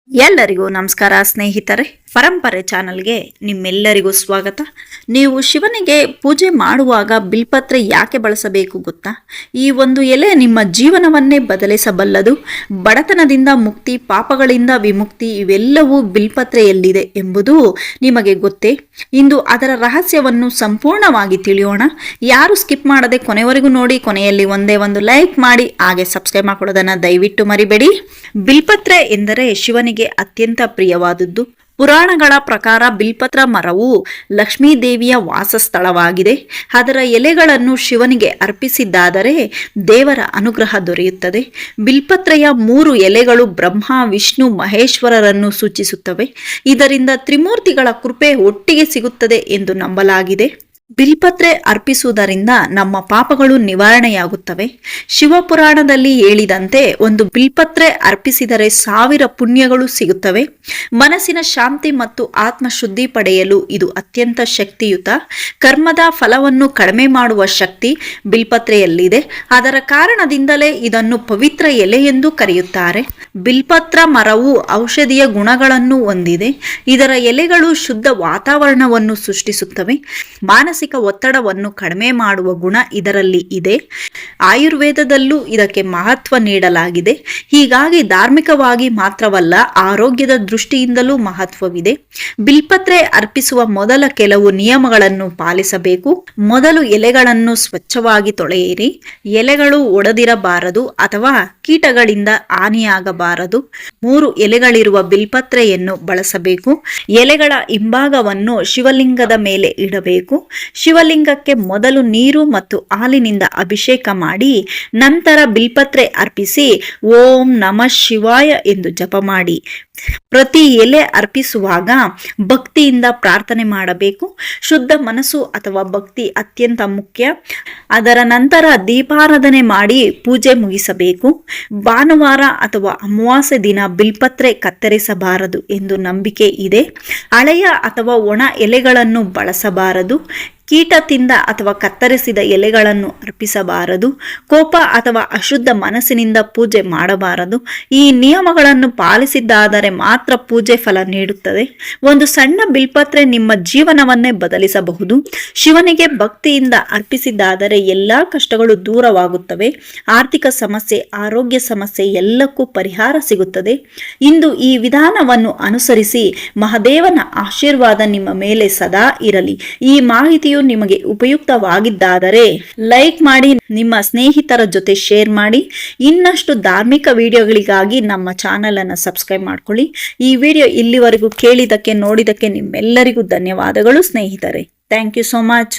ಎಲ್ಲರಿಗೂ ನಮಸ್ಕಾರ ಸ್ನೇಹಿತರೆ. ಪರಂಪರೆ ಚಾನಲ್ಗೆ ನಿಮ್ಮೆಲ್ಲರಿಗೂ ಸ್ವಾಗತ. ನೀವು ಶಿವನಿಗೆ ಪೂಜೆ ಮಾಡುವಾಗ ಬಿಲ್ಪತ್ರೆ ಯಾಕೆ ಬಳಸಬೇಕು ಗೊತ್ತಾ? ಈ ಒಂದು ಎಲೆ ನಿಮ್ಮ ಜೀವನವನ್ನೇ ಬದಲಿಸಬಲ್ಲದು. ಬಡತನದಿಂದ ಮುಕ್ತಿ, ಪಾಪಗಳಿಂದ ವಿಮುಕ್ತಿ ಇವೆಲ್ಲವೂ ಬಿಲ್ಪತ್ರೆಯಲ್ಲಿದೆ ಎಂಬುದು ನಿಮಗೆ ಗೊತ್ತೇ? ಇಂದು ಅದರ ರಹಸ್ಯವನ್ನು ಸಂಪೂರ್ಣವಾಗಿ ತಿಳಿಯೋಣ. ಯಾರು ಸ್ಕಿಪ್ ಮಾಡದೆ ಕೊನೆವರೆಗೂ ನೋಡಿ. ಕೊನೆಯಲ್ಲಿ ಒಂದೇ ಒಂದು ಲೈಕ್ ಮಾಡಿ, ಹಾಗೆ ಸಬ್ಸ್ಕ್ರೈಬ್ ಮಾಡಿಕೊಳ್ಳೋದನ್ನು ದಯವಿಟ್ಟು ಮರಿಬೇಡಿ. ಬಿಲ್ಪತ್ರೆ ಎಂದರೆ ಶಿವನಿಗೆ ಅತ್ಯಂತ ಪ್ರಿಯವಾದದ್ದು. ಪುರಾಣಗಳ ಪ್ರಕಾರ ಬಿಲ್ಪತ್ರ ಮರವು ಲಕ್ಷ್ಮೀ ದೇವಿಯ ವಾಸಸ್ಥಳವಾಗಿದೆ. ಅದರ ಎಲೆಗಳನ್ನು ಶಿವನಿಗೆ ಅರ್ಪಿಸಿದ್ದಾದರೆ ದೇವರ ಅನುಗ್ರಹ ದೊರೆಯುತ್ತದೆ. ಬಿಲ್ಪತ್ರೆಯ 3 ಎಲೆಗಳು ಬ್ರಹ್ಮ, ವಿಷ್ಣು, ಮಹೇಶ್ವರರನ್ನು ಸೂಚಿಸುತ್ತವೆ. ಇದರಿಂದ ತ್ರಿಮೂರ್ತಿಗಳ ಕೃಪೆ ಒಟ್ಟಿಗೆ ಸಿಗುತ್ತದೆ ಎಂದು ನಂಬಲಾಗಿದೆ. ಬಿಲ್ಪತ್ರೆ ಅರ್ಪಿಸುವುದರಿಂದ ನಮ್ಮ ಪಾಪಗಳು ನಿವಾರಣೆಯಾಗುತ್ತವೆ. ಶಿವಪುರಾಣದಲ್ಲಿ ಹೇಳಿದಂತೆ ಒಂದು ಬಿಲ್ಪತ್ರೆ ಅರ್ಪಿಸಿದರೆ 1000 ಪುಣ್ಯಗಳು ಸಿಗುತ್ತವೆ. ಮನಸ್ಸಿನ ಶಾಂತಿ ಮತ್ತು ಆತ್ಮಶುದ್ಧಿ ಪಡೆಯಲು ಇದು ಅತ್ಯಂತ ಶಕ್ತಿಯುತ. ಕರ್ಮದ ಫಲವನ್ನು ಕಡಿಮೆ ಮಾಡುವ ಶಕ್ತಿ ಬಿಲ್ಪತ್ರೆಯಲ್ಲಿದೆ. ಅದರ ಕಾರಣದಿಂದಲೇ ಇದನ್ನು ಪವಿತ್ರ ಎಲೆ ಎಂದು ಕರೆಯುತ್ತಾರೆ. ಬಿಲ್ಪತ್ರ ಮರವು ಔಷಧೀಯ ಗುಣಗಳನ್ನು ಹೊಂದಿದೆ. ಇದರ ಎಲೆಗಳು ಶುದ್ಧ ವಾತಾವರಣವನ್ನು ಸೃಷ್ಟಿಸುತ್ತವೆ. ಮಾನಸಿಕ ಒತ್ತಡವನ್ನು ಕಡಿಮೆ ಮಾಡುವ ಗುಣ ಇದರಲ್ಲಿ ಇದೆ. ಆಯುರ್ವೇದದಲ್ಲೂ ಇದಕ್ಕೆ ಮಹತ್ವ ನೀಡಲಾಗಿದೆ. ಹೀಗಾಗಿ ಧಾರ್ಮಿಕವಾಗಿ ಮಾತ್ರವಲ್ಲ, ಆರೋಗ್ಯದ ದೃಷ್ಟಿಯಿಂದಲೂ ಮಹತ್ವವಿದೆ. ಬಿಲ್ಪತ್ರೆ ಅರ್ಪಿಸುವ ಮೊದಲ ಕೆಲವು ನಿಯಮಗಳನ್ನು ಪಾಲಿಸಬೇಕು. ಮೊದಲು ಎಲೆಗಳನ್ನು ಸ್ವಚ್ಛವಾಗಿ ತೊಳೆಯಿರಿ. ಎಲೆಗಳು ಒಡೆದಿರಬಾರದು ಅಥವಾ ಕೀಟಗಳಿಂದ ಹಾನಿಯಾಗಬಾರದು. 3 ಎಲೆಗಳಿರುವ ಬಿಲ್ಪತ್ರೆಯನ್ನು ಬಳಸಬೇಕು. ಎಲೆಗಳ ಹಿಂಭಾಗವನ್ನು ಶಿವಲಿಂಗದ ಮೇಲೆ ಇಡಬೇಕು. ಶಿವಲಿಂಗಕ್ಕೆ ಮೊದಲು ನೀರು ಮತ್ತು ಹಾಲಿನಿಂದ ಅಭಿಷೇಕ ಮಾಡಿ ನಂತರ ಬಿಲ್ಪತ್ರೆ ಅರ್ಪಿಸಿ ಓಂ ನಮಃ ಶಿವಾಯ ಎಂದು ಜಪ ಮಾಡಿ. ಪ್ರತಿ ಎಲೆ ಅರ್ಪಿಸುವಾಗ ಭಕ್ತಿಯಿಂದ ಪ್ರಾರ್ಥನೆ ಮಾಡಬೇಕು. ಶುದ್ಧ ಮನಸ್ಸು ಅಥವಾ ಭಕ್ತಿ ಅತ್ಯಂತ ಮುಖ್ಯ. ಅದರ ನಂತರ ದೀಪಾರಾಧನೆ ಮಾಡಿ ಪೂಜೆ ಮುಗಿಸಬೇಕು. ಭಾನುವಾರ ಅಥವಾ ಅಮಾವಾಸ್ಯೆ ದಿನ ಬಿಲ್ಪತ್ರೆ ಕತ್ತರಿಸಬಾರದು ಎಂದು ನಂಬಿಕೆ ಇದೆ. ಹಳೆಯ ಅಥವಾ ಒಣ ಎಲೆಗಳನ್ನು ಬಳಸಬಾರದು. ಕೀಟ ತಿಂದ ಅಥವಾ ಕತ್ತರಿಸಿದ ಎಲೆಗಳನ್ನು ಅರ್ಪಿಸಬಾರದು. ಕೋಪ ಅಥವಾ ಅಶುದ್ಧ ಮನಸ್ಸಿನಿಂದ ಪೂಜೆ ಮಾಡಬಾರದು. ಈ ನಿಯಮಗಳನ್ನು ಪಾಲಿಸಿದ್ದಾದರೆ ಮಾತ್ರ ಪೂಜೆ ಫಲ ನೀಡುತ್ತದೆ. ಒಂದು ಸಣ್ಣ ಬಿಲ್ಪತ್ರೆ ನಿಮ್ಮ ಜೀವನವನ್ನೇ ಬದಲಿಸಬಹುದು. ಶಿವನಿಗೆ ಭಕ್ತಿಯಿಂದ ಅರ್ಪಿಸಿದ್ದಾದರೆ ಎಲ್ಲಾ ಕಷ್ಟಗಳು ದೂರವಾಗುತ್ತವೆ. ಆರ್ಥಿಕ ಸಮಸ್ಯೆ, ಆರೋಗ್ಯ ಸಮಸ್ಯೆ ಎಲ್ಲಕ್ಕೂ ಪರಿಹಾರ ಸಿಗುತ್ತದೆ. ಇಂದು ಈ ವಿಧಾನವನ್ನು ಅನುಸರಿಸಿ. ಮಹಾದೇವನ ಆಶೀರ್ವಾದ ನಿಮ್ಮ ಮೇಲೆ ಸದಾ ಇರಲಿ. ಈ ಮಾಹಿತಿಯು ನಿಮಗೆ ಉಪಯುಕ್ತವಾಗಿದ್ದಾದರೆ ಲೈಕ್ ಮಾಡಿ, ನಿಮ್ಮ ಸ್ನೇಹಿತರ ಜೊತೆ ಶೇರ್ ಮಾಡಿ. ಇನ್ನಷ್ಟು ಧಾರ್ಮಿಕ ವಿಡಿಯೋಗಳಿಗಾಗಿ ನಮ್ಮ ಚಾನೆಲ್ ಅನ್ನು ಸಬ್ಸ್ಕ್ರೈಬ್ ಮಾಡ್ಕೊಳ್ಳಿ. ಈ ವಿಡಿಯೋ ಇಲ್ಲಿವರೆಗೂ ಕೇಳಿದಕ್ಕೆ, ನೋಡಿದಕ್ಕೆ ನಿಮ್ಮೆಲ್ಲರಿಗೂ ಧನ್ಯವಾದಗಳು ಸ್ನೇಹಿತರೆ. Thank you so much.